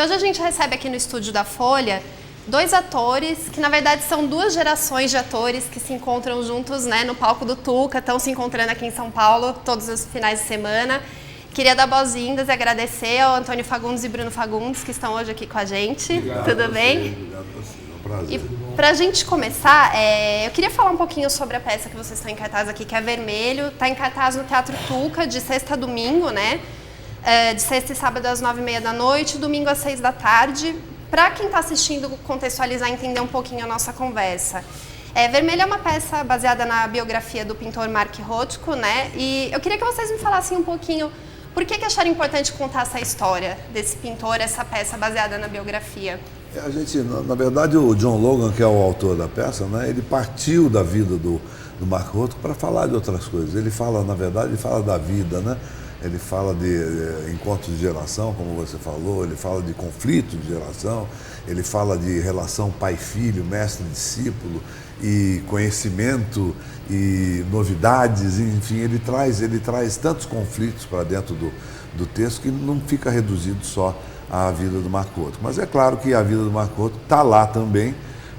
hoje a gente recebe aqui no estúdio da Folha 2 atores que, na verdade, são 2 gerações de atores que se encontram juntos, né, no palco do Tuca, estão se encontrando aqui em São Paulo todos os finais de semana. Queria dar boas-vindas e agradecer ao Antônio Fagundes e Bruno Fagundes, que estão hoje aqui com a gente. Obrigado. Tudo bem? Obrigado a você. É um prazer. E para a gente começar, eu queria falar um pouquinho sobre a peça que vocês estão em cartaz aqui, que é Vermelho. Está em cartaz no Teatro Tuca, de sexta a domingo, né? De sexta e sábado às 9h30 da noite, domingo às 6 da tarde. Para quem está assistindo contextualizar e entender um pouquinho a nossa conversa. Vermelho é uma peça baseada na biografia do pintor Mark Rothko, né? E eu queria que vocês me falassem um pouquinho por que acharam importante contar essa história desse pintor, essa peça baseada na biografia. A gente, na verdade, o John Logan, que é o autor da peça, né, ele partiu da vida do Mark Rothko para falar de outras coisas. Ele fala, na verdade, ele fala da vida, né? Ele fala de encontros de geração, como você falou, ele fala de conflito de geração, ele fala de relação pai-filho, mestre-discípulo, e conhecimento e novidades, enfim, ele traz tantos conflitos para dentro do texto que não fica reduzido só à vida do Mark Rothko. Mas é claro que a vida do Mark Rothko está lá também,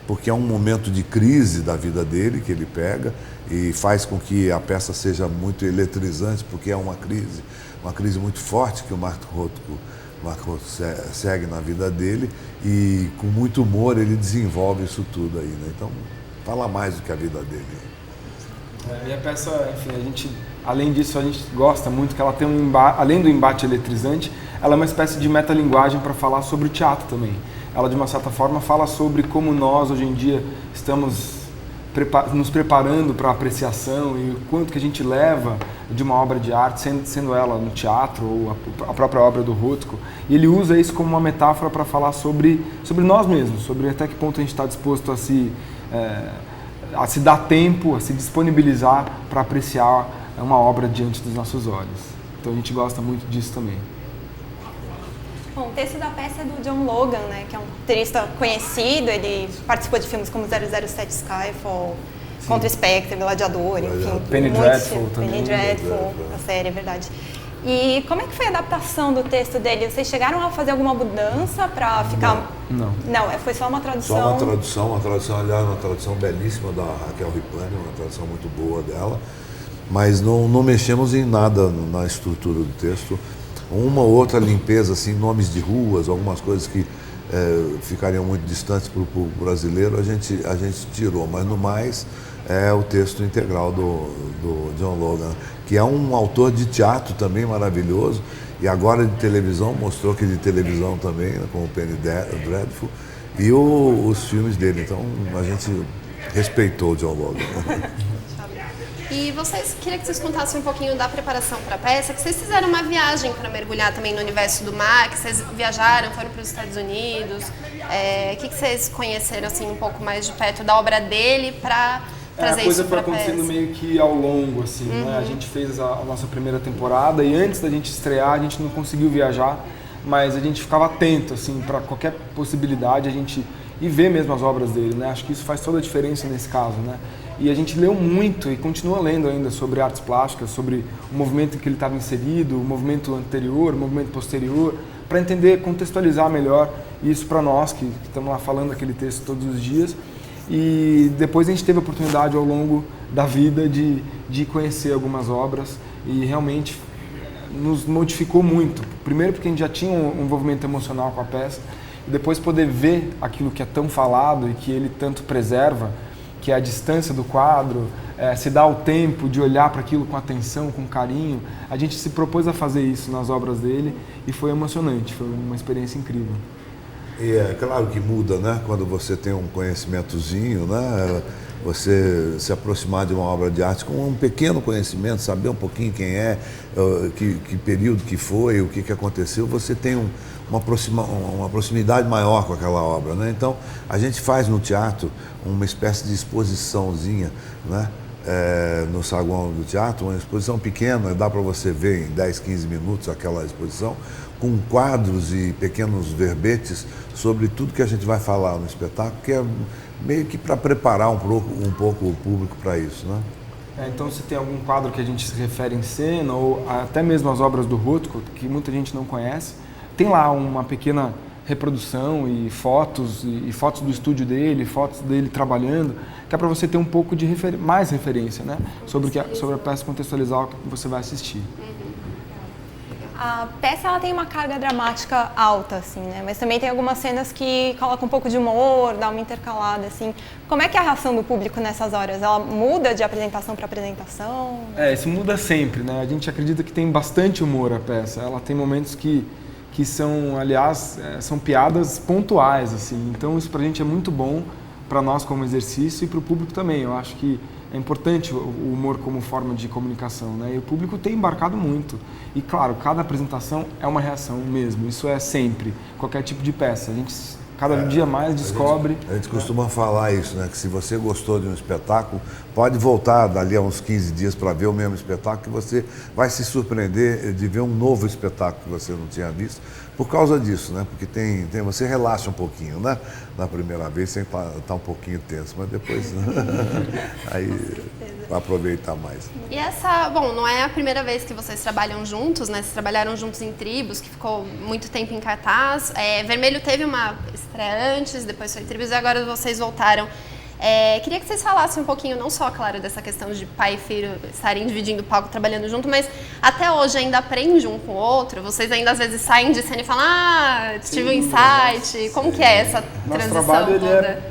porque é um momento de crise da vida dele que ele pega e faz com que a peça seja muito eletrizante, porque é uma crise muito forte que o Mark Rothko segue na vida dele, e com muito humor ele desenvolve isso tudo aí, né? Então, fala mais do que a vida dele. E a peça, enfim, além disso, a gente gosta muito que ela tem além do embate eletrizante, ela é uma espécie de metalinguagem para falar sobre o teatro também. Ela, de uma certa forma, fala sobre como nós, hoje em dia, estamos nos preparando para a apreciação e o quanto que a gente leva de uma obra de arte, sendo ela no teatro ou a própria obra do Rothko. E ele usa isso como uma metáfora para falar sobre nós mesmos, sobre até que ponto a gente está disposto a se dar tempo, a se disponibilizar para apreciar uma obra diante dos nossos olhos. Então a gente gosta muito disso também. Bom, o texto da peça é do John Logan, né, que é um roteirista conhecido. Ele participou de filmes como 007 Skyfall, sim, Contra o Spectre, Gladiador, enfim. Penny Dreadful também. Penny Dreadful, a série, é verdade. E como é que foi a adaptação do texto dele? Vocês chegaram a fazer alguma mudança para ficar... Não. Não, foi só uma tradução? Só uma tradução, aliás, uma tradução belíssima da Raquel Ripani, uma tradução muito boa dela, mas não mexemos em nada na estrutura do texto. Uma ou outra limpeza, assim, nomes de ruas, algumas coisas que ficariam muito distantes para o público brasileiro, a gente tirou, mas no mais é o texto integral do John Logan, que é um autor de teatro também maravilhoso, e agora de televisão, mostrou que de televisão também, né, com o Penny Dreadful, e os filmes dele. Então a gente respeitou o John Logan. E queria que vocês contassem um pouquinho da preparação para a peça, que vocês fizeram uma viagem para mergulhar também no universo do Mark, vocês viajaram, foram para os Estados Unidos, o que vocês conheceram assim, um pouco mais de perto da obra dele para trazer isso para a peça? A coisa foi acontecendo meio que ao longo, assim, né? A gente fez a nossa primeira temporada e antes da gente estrear a gente não conseguiu viajar, mas a gente ficava atento, assim, para qualquer possibilidade e ver mesmo as obras dele, né? Acho que isso faz toda a diferença nesse caso, né? E a gente leu muito e continua lendo ainda sobre artes plásticas, sobre o movimento em que ele estava inserido, o movimento anterior, o movimento posterior, para entender, contextualizar melhor isso para nós, que estamos lá falando aquele texto todos os dias. E depois a gente teve a oportunidade ao longo da vida de conhecer algumas obras e realmente nos modificou muito. Primeiro porque a gente já tinha um envolvimento emocional com a peça, e depois poder ver aquilo que é tão falado e que ele tanto preserva, que é a distância do quadro, se dá o tempo de olhar para aquilo com atenção, com carinho. A gente se propôs a fazer isso nas obras dele e foi emocionante, foi uma experiência incrível. E é claro que muda, né? Quando você tem um conhecimentozinho, né? Você se aproximar de uma obra de arte com um pequeno conhecimento, saber um pouquinho quem é, que período que foi, o que aconteceu, você tem uma proximidade maior com aquela obra, né? Então, a gente faz no teatro uma espécie de exposiçãozinha, né? No saguão do teatro, uma exposição pequena, dá para você ver em 10, 15 minutos aquela exposição, com quadros e pequenos verbetes sobre tudo que a gente vai falar no espetáculo, que é meio que para preparar um pouco o público para isso, né? Então, se tem algum quadro que a gente se refere em cena, ou até mesmo as obras do Rothko, que muita gente não conhece, tem lá uma pequena reprodução e fotos do estúdio dele, fotos dele trabalhando, que é para você ter um pouco de mais referência, né? Sobre a peça, contextualizar o que você vai assistir. A peça ela tem uma carga dramática alta, assim, né? Mas também tem algumas cenas que colocam um pouco de humor, dá uma intercalada, assim. Como é que é a reação do público nessas horas? Ela muda de apresentação para apresentação? Isso muda sempre, né? A gente acredita que tem bastante humor a peça. Ela tem momentos que são, aliás, são piadas pontuais, assim. Então isso pra gente é muito bom, para nós como exercício e para o público também. Eu acho que é importante o humor como forma de comunicação, né? E o público tem embarcado muito. E claro, cada apresentação é uma reação mesmo. Isso é sempre, qualquer tipo de peça. A gente cada dia mais descobre. A gente costuma falar isso, né? Que se você gostou de um espetáculo, pode voltar dali a uns 15 dias para ver o mesmo espetáculo, que você vai se surpreender de ver um novo espetáculo que você não tinha visto. Por causa disso, né? Porque você relaxa um pouquinho, né? Na primeira vez você tá um pouquinho tenso, mas depois aí vai aproveitar mais. E bom, não é a primeira vez que vocês trabalham juntos, né? Vocês trabalharam juntos em Tribos, que ficou muito tempo em cartaz. Vermelho teve uma estreia antes, depois foi Tribos e agora vocês voltaram. Queria que vocês falassem um pouquinho, não só, claro, dessa questão de pai e filho estarem dividindo o palco, trabalhando junto, mas até hoje ainda aprende um com o outro? Vocês ainda às vezes saem de cena e falam, tive um insight. Como que é essa transição toda?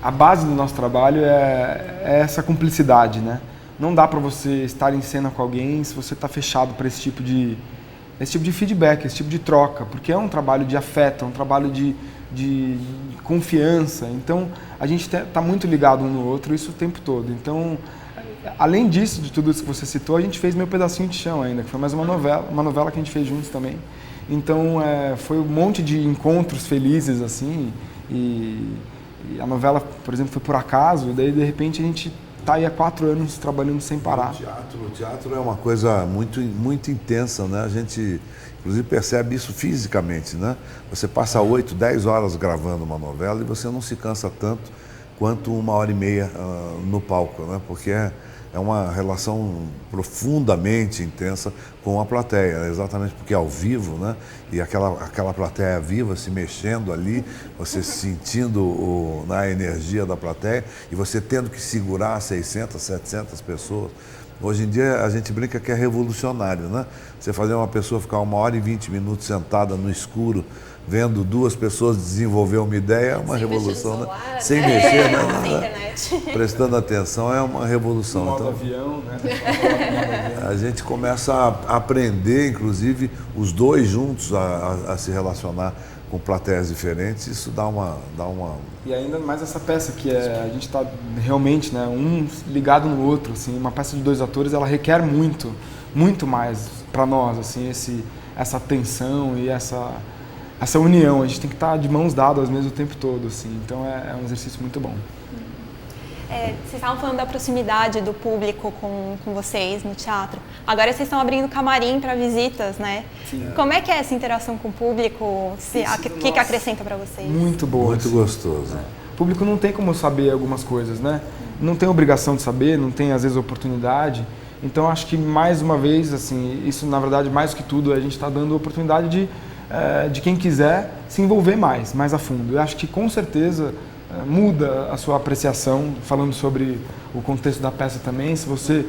A base do nosso trabalho é essa cumplicidade, né? Não dá para você estar em cena com alguém se você está fechado para esse tipo de feedback, esse tipo de troca, porque é um trabalho de afeto, é um trabalho de confiança. Então, a gente está muito ligado um no outro isso o tempo todo. Então, além disso, de tudo isso que você citou, a gente fez Meu Pedacinho de Chão ainda, que foi mais uma novela que a gente fez juntos também. Então, foi um monte de encontros felizes, assim, e a novela, por exemplo, foi Por Acaso, e daí, de repente, a gente está aí há 4 anos trabalhando sem parar. O teatro é uma coisa muito, muito intensa, né? A gente, inclusive, percebe isso fisicamente, né? Você passa 8, 10 horas gravando uma novela e você não se cansa tanto quanto 1h30 no palco, né? Porque é uma relação profundamente intensa com a plateia, né? Exatamente porque é ao vivo, né? E aquela plateia viva se mexendo ali, você sentindo a energia da plateia e você tendo que segurar 600, 700 pessoas. Hoje em dia a gente brinca que é revolucionário, né? Você fazer uma pessoa ficar 1h20 sentada no escuro, vendo 2 pessoas desenvolver uma ideia, é uma revolução, né? Sem mexer, né? Sem internet. Prestando atenção, é uma revolução. Modo avião, né? A gente começa a aprender, inclusive, os dois juntos a se relacionar com plateias diferentes, isso dá uma... E ainda mais essa peça que a gente está realmente, né, um ligado no outro, assim, uma peça de 2 atores, ela requer muito, muito mais para nós, assim, essa tensão e essa união. A gente tem que estar de mãos dadas mesmo o tempo todo, assim, então é um exercício muito bom. Vocês estavam falando da proximidade do público com vocês no teatro. Agora vocês estão abrindo camarim para visitas, né? Sim. Como é que é essa interação com o público? O que acrescenta para vocês? Muito boa. Muito assim. gostoso. O público não tem como saber algumas coisas, né? Não tem obrigação de saber, não tem às vezes oportunidade. Então acho que mais uma vez, assim, isso na verdade mais do que tudo, a gente está dando oportunidade de quem quiser se envolver mais a fundo. Eu acho que com certeza muda a sua apreciação, falando sobre o contexto da peça também, se você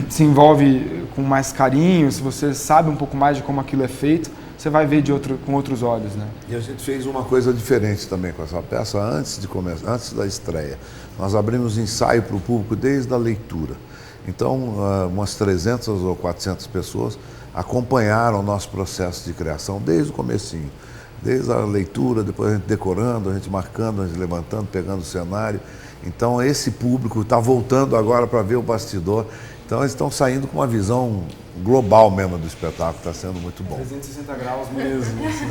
se envolve com mais carinho, se você sabe um pouco mais de como aquilo é feito, você vai ver com outros olhos, né? E a gente fez uma coisa diferente também com essa peça antes da estreia. Nós abrimos ensaio para o público desde a leitura. Então, umas 300 ou 400 pessoas acompanharam o nosso processo de criação desde o comecinho. Desde a leitura, depois a gente decorando, a gente marcando, a gente levantando, pegando o cenário. Então esse público está voltando agora para ver o bastidor. Então eles estão saindo com uma visão global mesmo do espetáculo, está sendo muito bom. 360 graus mesmo. Assim,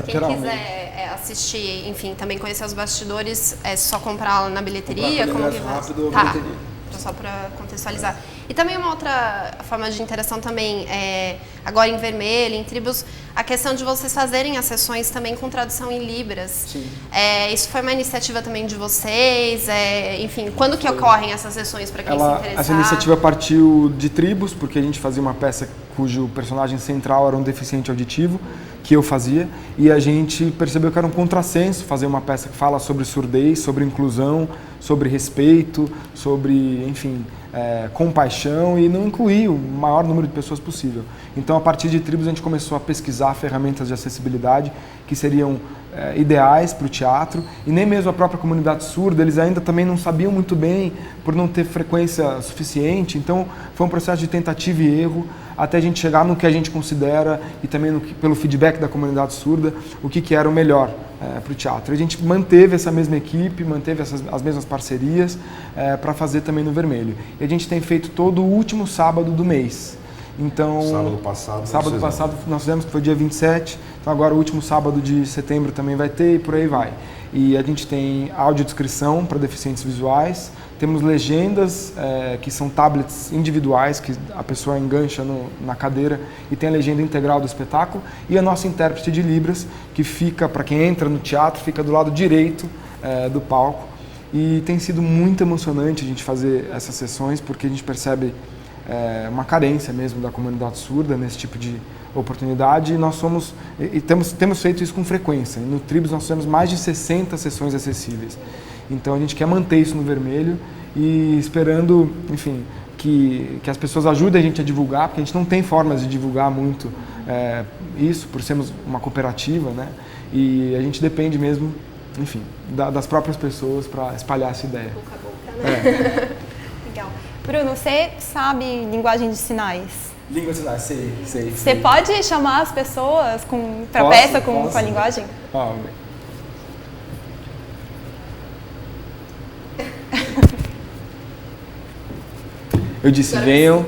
Quem quiser assistir, enfim, também conhecer os bastidores, é só comprar na bilheteria? Comprar como que rápido, tá. bilheteria. Só para contextualizar. contextualizar. E também uma outra forma de interação também, agora em Vermelho, em Tribos, a questão de vocês fazerem as sessões também com tradução em Libras. Sim. Isso foi uma iniciativa também de vocês? Enfim, quando que ocorrem essas sessões para quem se interessar? Essa iniciativa partiu de Tribos, porque a gente fazia uma peça cujo personagem central era um deficiente auditivo, que eu fazia, e a gente percebeu que era um contrassenso fazer uma peça que fala sobre surdez, sobre inclusão, sobre respeito, sobre, enfim, compaixão, e não incluir o maior número de pessoas possível. Então, a partir de Tribos, a gente começou a pesquisar ferramentas de acessibilidade que seriam ideais para o teatro, e nem mesmo a própria comunidade surda, eles ainda também não sabiam muito bem, por não ter frequência suficiente. Então, foi um processo de tentativa e erro, até a gente chegar no que a gente considera, e também pelo feedback da comunidade surda, o que era o melhor para o teatro. A gente manteve essa mesma equipe, manteve as mesmas parcerias para fazer também no Vermelho. E a gente tem feito todo o último sábado do mês. Então, sábado passado nós fizemos, que foi dia 27, então agora o último sábado de setembro também vai ter, e por aí vai. E a gente tem audiodescrição para deficientes visuais, temos legendas que são tablets individuais, que a pessoa engancha na cadeira e tem a legenda integral do espetáculo, e a nossa intérprete de Libras, que fica, para quem entra no teatro, fica do lado direito do palco. E tem sido muito emocionante a gente fazer essas sessões, porque a gente percebe uma carência mesmo da comunidade surda nesse tipo de oportunidade, e temos feito isso com frequência. No Tribos nós temos mais de 60 sessões acessíveis. Então a gente quer manter isso no Vermelho e esperando, enfim, que as pessoas ajudem a gente a divulgar, porque a gente não tem formas de divulgar muito isso, por sermos uma cooperativa, né? E a gente depende mesmo, enfim, das próprias pessoas para espalhar essa ideia. Boca a boca, né? Legal. Bruno, você sabe linguagem de sinais? Língua de sinais, sei. Você pode chamar as pessoas para a peça com a linguagem? Eu disse, venham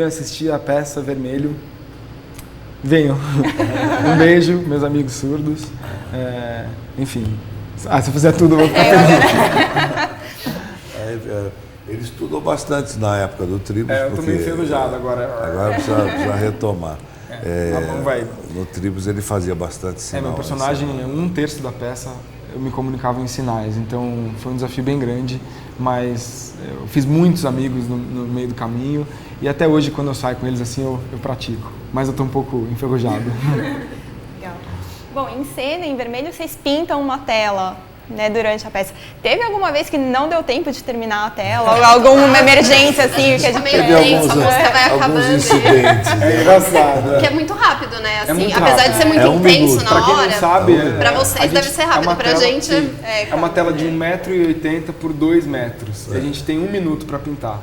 assistir a peça Vermelho. Venham. Um beijo, meus amigos surdos. Enfim, se eu fizer tudo, eu vou ficar feliz. Ele estudou bastante na época do Tribos. Eu tô meio enferrujado agora. Agora precisa retomar. Vai. No Tribos ele fazia bastante sinal. Meu personagem, 1/3 da peça, eu me comunicava em sinais. Então foi um desafio bem grande, mas eu fiz muitos amigos no meio do caminho. E até hoje, quando eu saio com eles assim, eu pratico. Mas eu tô um pouco enferrujado. Legal. Bom, em cena, em Vermelho, vocês pintam uma tela, né, durante a peça. Teve alguma vez que não deu tempo de terminar a tela? Ou alguma emergência, assim, que a gente... Teve alguns incidentes. É engraçado. Porque é muito rápido, né? Assim, muito apesar rápido. de ser muito intenso na pra quem hora. não sabe, pra vocês deve ser rápido, pra gente... É uma tela de 1,80 m por 2 metros. E a gente tem 1 minuto para pintar.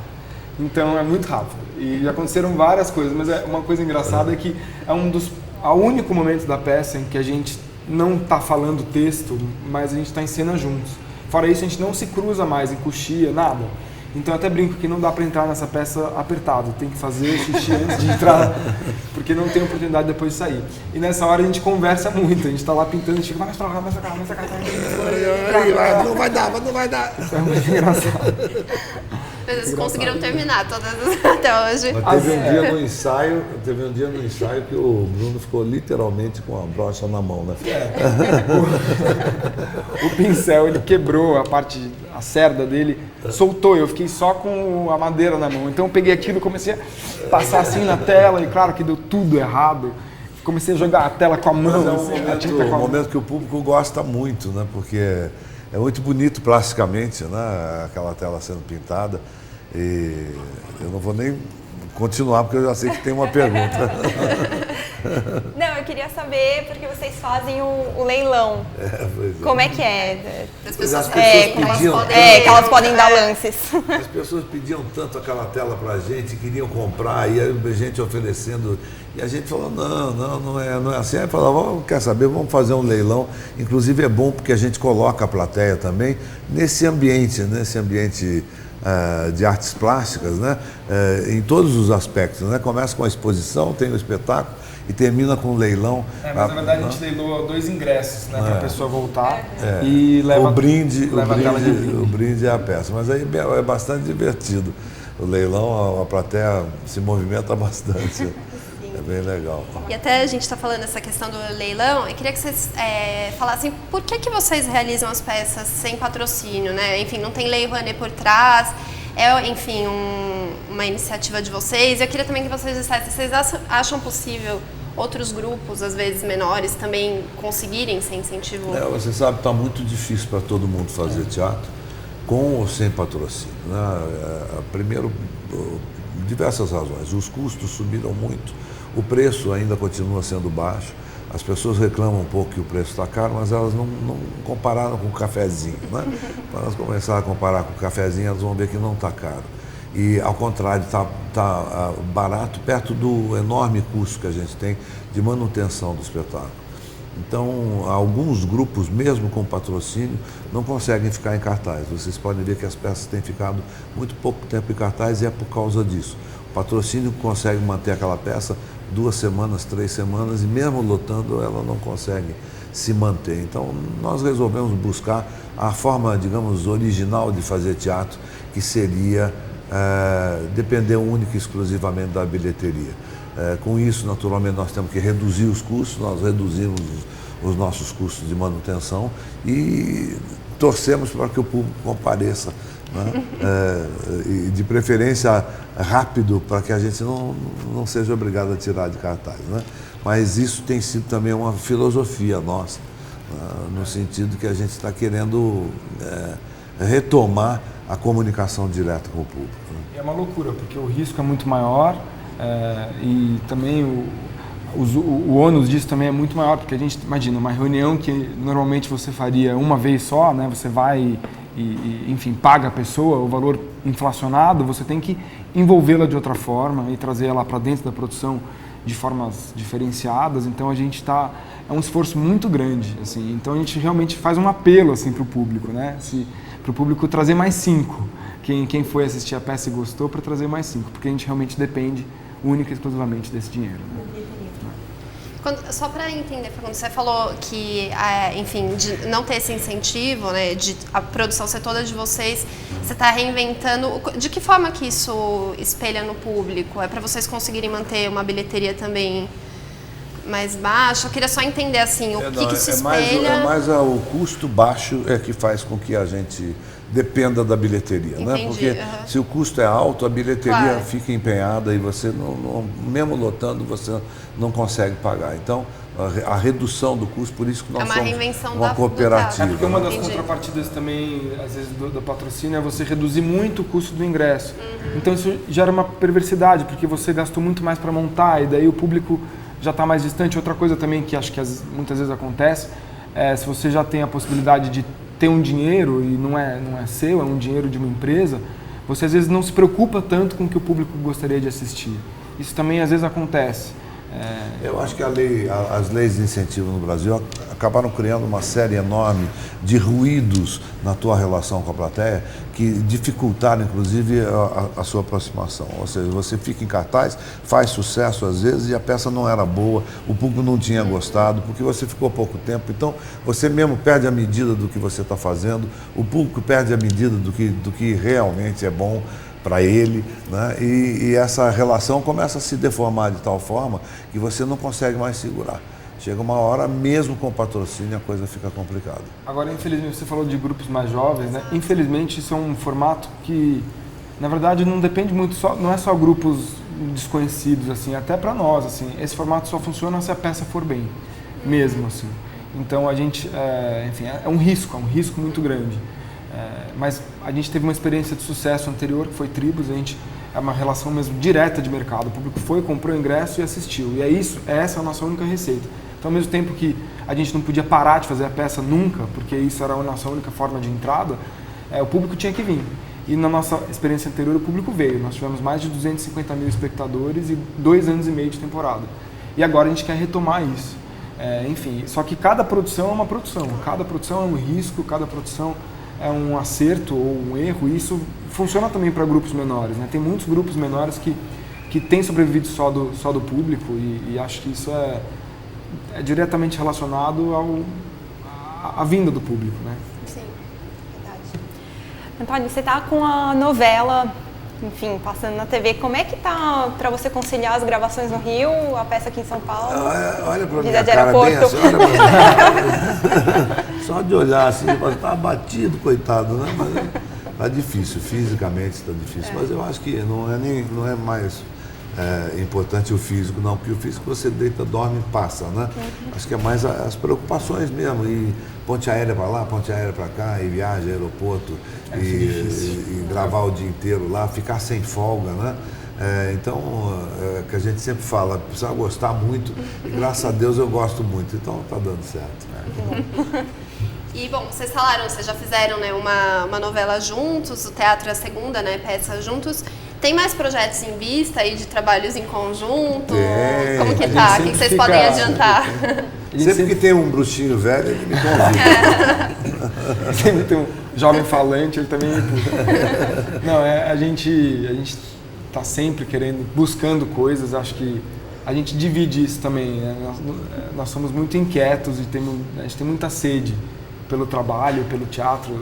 Então é muito rápido. E já aconteceram várias coisas, mas uma coisa engraçada é que é o único momento da peça em que a gente não está falando texto, mas a gente está em cena juntos. Fora isso, a gente não se cruza mais em coxia, nada. Então eu até brinco que não dá para entrar nessa peça apertado, tem que fazer xixi antes de entrar, porque não tem oportunidade depois de sair. E nessa hora a gente conversa muito, a gente está lá pintando, a gente fica, vai mais pra cá, mais pra cá, mais pra cá. Não vai dar. Isso é muito engraçado. Mas eles conseguiram terminar todas até hoje. Mas teve um dia no ensaio que o Bruno ficou literalmente com a brocha na mão, né? O pincel, ele quebrou a cerda dele, soltou, eu fiquei só com a madeira na mão. Então eu peguei aquilo e comecei a passar assim na tela, e claro que deu tudo errado. Comecei a jogar a tela com a mão. Mas é um momento que o público gosta muito, né? Porque é muito bonito plasticamente, né? Aquela tela sendo pintada. E eu não vou nem continuar, porque eu já sei que tem uma pergunta. Não, eu queria saber, porque vocês fazem o leilão. Como é que é? As pessoas que elas podem dar lances. As pessoas pediam tanto aquela tela pra gente, queriam comprar, e a gente oferecendo. E a gente falou, não é assim. Aí falava, quer saber, vamos fazer um leilão. Inclusive é bom porque a gente coloca a plateia também nesse ambiente de artes plásticas, né? Em todos os aspectos, né? Começa com a exposição, tem o espetáculo e termina com um leilão. Mas na verdade a gente leilou 2 ingressos, né, para a pessoa voltar e leva o brinde é a peça, mas aí é bastante divertido. O leilão, a plateia se movimenta bastante. É bem legal. E até a gente está falando essa questão do leilão, eu queria que vocês falassem por que vocês realizam as peças sem patrocínio, né? Enfim, não tem lei Rouanet por trás, enfim, uma iniciativa de vocês. Eu queria também que vocês dissessem, vocês acham possível outros grupos, às vezes menores, também conseguirem sem incentivo? Você sabe que está muito difícil para todo mundo fazer teatro, com ou sem patrocínio, né? Primeiro, diversas razões. Os custos subiram muito, o preço ainda continua sendo baixo, as pessoas reclamam um pouco que o preço está caro, mas elas não compararam com o cafezinho, né? Quando elas começarem a comparar com o cafezinho, elas vão ver que não está caro. E, ao contrário, está barato perto do enorme custo que a gente tem de manutenção do espetáculo. Então, alguns grupos, mesmo com patrocínio, não conseguem ficar em cartaz. Vocês podem ver que as peças têm ficado muito pouco tempo em cartaz e é por causa disso. O patrocínio consegue manter aquela peça 2 semanas, 3 semanas e mesmo lotando ela não consegue se manter. Então nós resolvemos buscar a forma, digamos, original de fazer teatro, que seria depender única e exclusivamente da bilheteria. Com isso, naturalmente, nós temos que reduzir os custos, nós reduzimos os nossos custos de manutenção e torcemos para que o público compareça, né? E de preferência rápido, para que a gente não seja obrigado a tirar de cartaz, né? Mas isso tem sido também uma filosofia nossa, no sentido que a gente está querendo retomar a comunicação direta com o público, né? É uma loucura, porque o risco é muito maior e também o ônus disso também é muito maior, porque a gente imagina uma reunião que normalmente você faria uma vez só, né? Você vai e enfim, paga a pessoa o valor inflacionado, você tem que envolvê-la de outra forma e trazer ela para dentro da produção de formas diferenciadas. Então a gente é um esforço muito grande, assim. Então a gente realmente faz um apelo assim para o público, né? Para o público trazer mais 5. Quem foi assistir a peça e gostou, para trazer mais 5, porque a gente realmente depende única e exclusivamente desse dinheiro, né? Só para entender, quando você falou que, enfim, de não ter esse incentivo, né, de a produção ser toda de vocês, você está reinventando. De que forma que isso espelha no público? É para vocês conseguirem manter uma bilheteria também mais baixa? Eu queria só entender assim, o que se espelha. Mais o custo baixo que faz com que a gente dependa da bilheteria, né? Porque se o custo é alto, a bilheteria fica empenhada e você, mesmo lotando, você não consegue pagar. Então, a redução do custo, por isso que nós somos uma cooperativa. Porque uma das contrapartidas também, às vezes, do patrocínio é você reduzir muito o custo do ingresso. Então, isso gera uma perversidade, porque você gastou muito mais para montar e daí o público já está mais distante. Outra coisa também que acho que muitas vezes acontece, se você já tem a possibilidade de ter um dinheiro e não é seu, é um dinheiro de uma empresa, você às vezes não se preocupa tanto com o que o público gostaria de assistir. Isso também às vezes acontece. Eu acho que as leis de incentivo no Brasil acabaram criando uma série enorme de ruídos na tua relação com a plateia que dificultaram, inclusive, a sua aproximação. Ou seja, você fica em cartaz, faz sucesso às vezes e a peça não era boa, o público não tinha gostado, porque você ficou pouco tempo. Então, você mesmo perde a medida do que você está fazendo, o público perde a medida do que realmente é bom para ele, né? E essa relação começa a se deformar de tal forma que você não consegue mais segurar. Chega uma hora, mesmo com patrocínio, a coisa fica complicada. Agora, infelizmente, você falou de grupos mais jovens, né? Infelizmente, isso é um formato que, na verdade, não depende muito não é só grupos desconhecidos, assim, até para nós, assim. Esse formato só funciona se a peça for bem, mesmo, assim. Então, a gente, enfim, é um risco muito grande. Mas a gente teve uma experiência de sucesso anterior, que foi Tribos, é uma relação mesmo direta de mercado. O público foi, comprou o ingresso e assistiu. E essa é a nossa única receita. Então, ao mesmo tempo que a gente não podia parar de fazer a peça nunca, porque isso era a nossa única forma de entrada, o público tinha que vir. E na nossa experiência anterior, o público veio. Nós tivemos mais de 250 mil espectadores e 2 anos e meio de temporada. E agora a gente quer retomar isso. Enfim, só que cada produção é uma produção. Cada produção é um risco, cada produção é um acerto ou um erro, e isso funciona também para grupos menores, né? Tem muitos grupos menores que que tem sobrevivido só do público e acho que isso é diretamente relacionado à vinda do público, né? Sim, verdade. Antônio, você está com a novela, enfim, passando na TV. Como é que tá para você conciliar as gravações no Rio, a peça aqui em São Paulo? Olha para Vida minha de cara bem aeroporto. assim, olha pra mim. Só de olhar assim, tá abatido, coitado, né? Mas tá difícil, fisicamente está difícil. Mas eu acho que não é mais importante o físico, não, porque o físico você deita, dorme e passa, né? Acho que é mais as preocupações mesmo, e ponte aérea para lá, ponte aérea para cá, e viagem, aeroporto, e gravar o dia inteiro lá, ficar sem folga, né? Então, que a gente sempre fala, precisa gostar muito, e graças a Deus eu gosto muito, então tá dando certo. E, bom, vocês falaram, vocês já fizeram, né, uma novela juntos, o teatro é a segunda, né, peça juntos. Tem mais projetos em vista aí de trabalhos em conjunto? Tem. Como que tá? O que vocês podem adiantar? Sempre que tem um bruxinho velho, ele me convida. Sempre tem um jovem falante, ele também... Não, a gente tá sempre buscando coisas, acho que a gente divide isso também, né? Nós somos muito inquietos e a gente tem muita sede pelo trabalho, pelo teatro,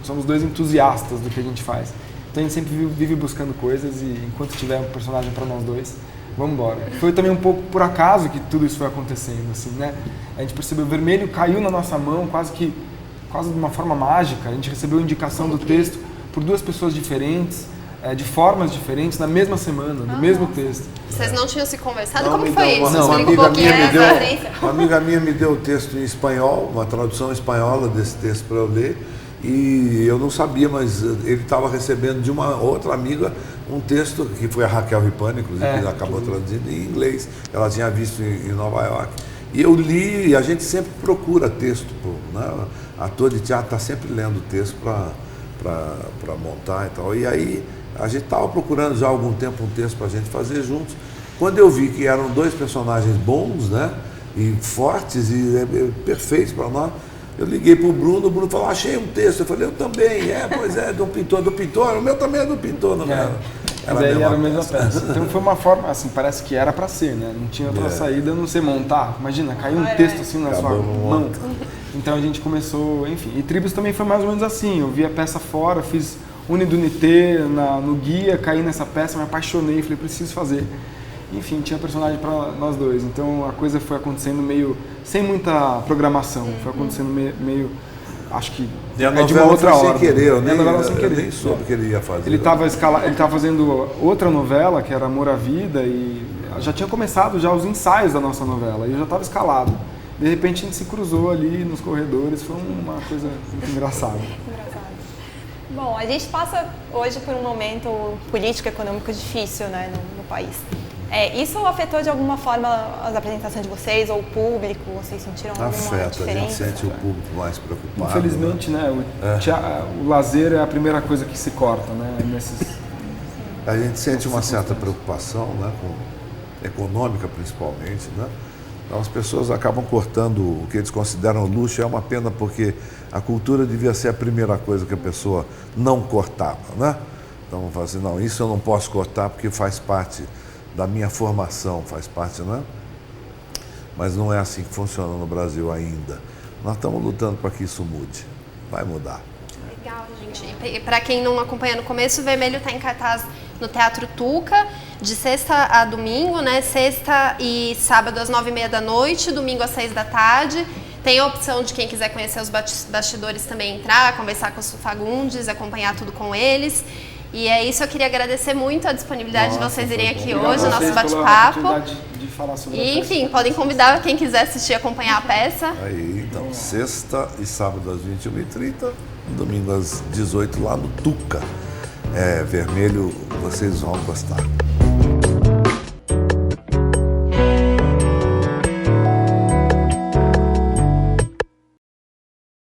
somos dois entusiastas do que a gente faz. Então a gente sempre vive buscando coisas e enquanto tiver um personagem para nós dois, vamos embora. Foi também um pouco por acaso que tudo isso foi acontecendo, assim, né? A gente percebeu, o vermelho caiu na nossa mão quase de uma forma mágica. A gente recebeu indicação do texto por duas pessoas diferentes, de formas diferentes, na mesma semana, no mesmo texto. Vocês não tinham se conversado? Não, Como foi isso? Uma Explica um pouquinho uma amiga minha me deu o texto em espanhol, uma tradução espanhola desse texto para eu ler, e eu não sabia, mas ele estava recebendo de uma outra amiga um texto, que foi a Raquel Ripani, inclusive, que acabou traduzindo em inglês, ela tinha visto em Nova York. E eu li, e a gente sempre procura texto, né? Ator de teatro está sempre lendo texto para montar e tal. E aí a gente estava procurando já há algum tempo um texto para a gente fazer juntos. Quando eu vi que eram dois personagens bons, né? E fortes e perfeitos para nós, eu liguei para o Bruno falou, achei um texto. Eu falei, eu também, pois é, do pintor, o meu também é do pintor, não é? Mas aí era a mesma peça. Então foi uma forma, assim, parece que era para ser, né? Não tinha outra saída, não sei montar. Imagina, caiu um texto assim na sua mão. Então a gente começou, enfim. E Tribos também foi mais ou menos assim. Eu vi a peça fora, fiz Unidunité no guia, caí nessa peça, me apaixonei, falei, preciso fazer. Enfim, tinha personagem para nós dois. Então a coisa foi acontecendo meio sem muita programação. Foi acontecendo meio acho que de uma outra hora. Sem querer, eu nem soube que ele ia fazer. Ele estava fazendo outra novela, que era Amor à Vida, e já tinha começado já os ensaios da nossa novela, e eu já estava escalado. De repente a gente se cruzou ali nos corredores, foi uma coisa muito engraçada. Bom, a gente passa hoje por um momento político e econômico difícil, né, no país. Isso afetou de alguma forma as apresentações de vocês ou o público? Vocês sentiram alguma diferença? A gente sente o público mais preocupado. Infelizmente, né? O lazer é a primeira coisa que se corta, né? A gente sente uma certa preocupação, né? Econômica principalmente, né? Então, as pessoas acabam cortando o que eles consideram luxo. É uma pena porque a cultura devia ser a primeira coisa que a pessoa não cortava, né? Então, vamos falar assim, não, isso eu não posso cortar porque faz parte da minha formação, faz parte, né? Mas não é assim que funciona no Brasil ainda. Nós estamos lutando para que isso mude. Vai mudar. Legal, gente. E para quem não acompanha no começo, o Vermelho está em cartaz no Teatro Tuca, de sexta a domingo, né? Sexta e sábado às 9h30 da noite, domingo às 6 da tarde. Tem a opção de quem quiser conhecer os bastidores também entrar, conversar com os Fagundes, acompanhar tudo com eles. E é isso, eu queria agradecer muito a disponibilidade de vocês irem aqui hoje, o nosso bate-papo. E, enfim, podem convidar quem quiser assistir e acompanhar a peça. Aí, então, sexta e sábado às 21h30, domingo às 18h lá no Tuca. Vermelho, vocês vão gostar.